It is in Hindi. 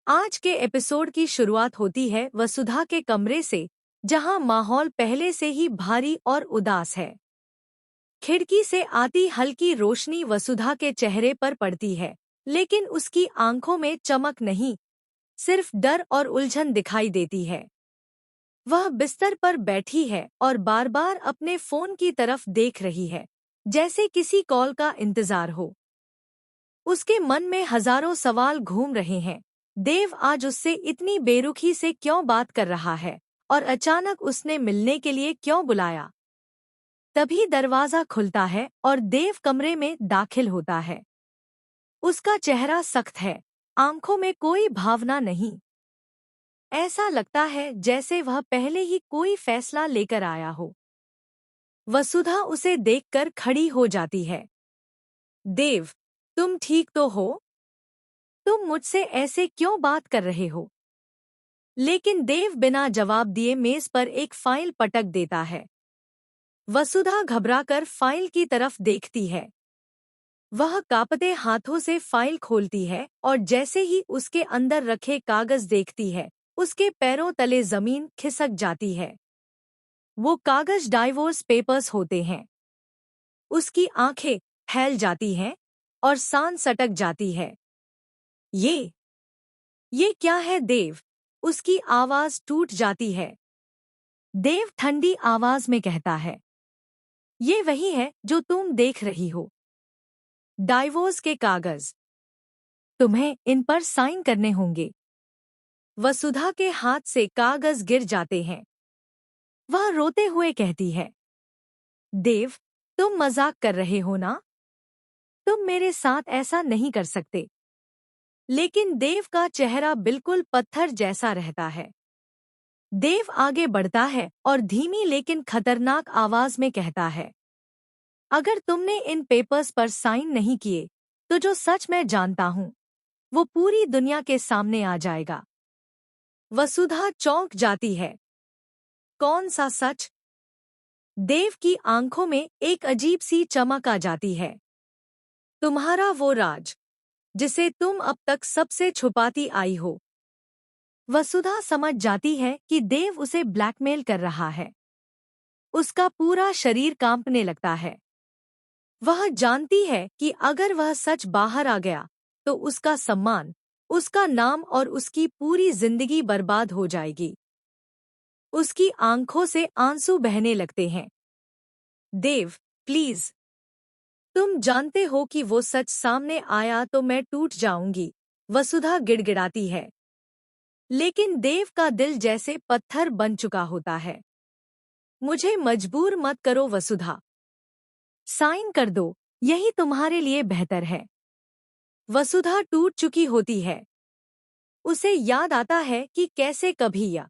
आज के एपिसोड की शुरुआत होती है वसुधा के कमरे से, जहां माहौल पहले से ही भारी और उदास है। खिड़की से आती हल्की रोशनी वसुधा के चेहरे पर पड़ती है, लेकिन उसकी आंखों में चमक नहीं, सिर्फ डर और उलझन दिखाई देती है। वह बिस्तर पर बैठी है और बार बार अपने फोन की तरफ देख रही है, जैसे किसी कॉल का इंतजार हो। उसके मन में हजारों सवाल घूम रहे हैं। देव आज उससे इतनी बेरुखी से क्यों बात कर रहा है और अचानक उसने मिलने के लिए क्यों बुलाया। तभी दरवाजा खुलता है और देव कमरे में दाखिल होता है। उसका चेहरा सख्त है, आंखों में कोई भावना नहीं। ऐसा लगता है जैसे वह पहले ही कोई फैसला लेकर आया हो। वसुधा उसे देखकर खड़ी हो जाती है। देव, तुम ठीक तो हो? तुम मुझसे ऐसे क्यों बात कर रहे हो? लेकिन देव बिना जवाब दिए मेज पर एक फाइल पटक देता है। वसुधा घबराकर फाइल की तरफ देखती है। वह कांपते हाथों से फाइल खोलती है और जैसे ही उसके अंदर रखे कागज देखती है, उसके पैरों तले जमीन खिसक जाती है। वो कागज डाइवोर्स पेपर्स होते हैं। उसकी आंखें फैल जाती हैं और सांस सटक जाती है। ये क्या है देव? उसकी आवाज टूट जाती है। देव ठंडी आवाज में कहता है, ये वही है जो तुम देख रही हो, डाइवोर्स के कागज। तुम्हें इन पर साइन करने होंगे। वसुधा के हाथ से कागज गिर जाते हैं। वह रोते हुए कहती है, देव, तुम मजाक कर रहे हो ना? तुम मेरे साथ ऐसा नहीं कर सकते। लेकिन देव का चेहरा बिल्कुल पत्थर जैसा रहता है। देव आगे बढ़ता है और धीमी लेकिन खतरनाक आवाज में कहता है, अगर तुमने इन पेपर्स पर साइन नहीं किए, तो जो सच मैं जानता हूं, वो पूरी दुनिया के सामने आ जाएगा। वसुधा चौंक जाती है। कौन सा सच? देव की आंखों में एक अजीब सी चमक आ जाती है। तुम्हारा वो राज, जिसे तुम अब तक सबसे छुपाती आई हो। वसुधा समझ जाती है कि देव उसे ब्लैकमेल कर रहा है। उसका पूरा शरीर कांपने लगता है। वह जानती है कि अगर वह सच बाहर आ गया, तो उसका सम्मान, उसका नाम और उसकी पूरी जिंदगी बर्बाद हो जाएगी। उसकी आंखों से आंसू बहने लगते हैं। देव, प्लीज, तुम जानते हो कि वो सच सामने आया तो मैं टूट जाऊंगी, वसुधा गिड़गिड़ाती है। लेकिन देव का दिल जैसे पत्थर बन चुका होता है। मुझे मजबूर मत करो वसुधा। साइन कर दो, यही तुम्हारे लिए बेहतर है। वसुधा टूट चुकी होती है। उसे याद आता है कि कैसे कभी या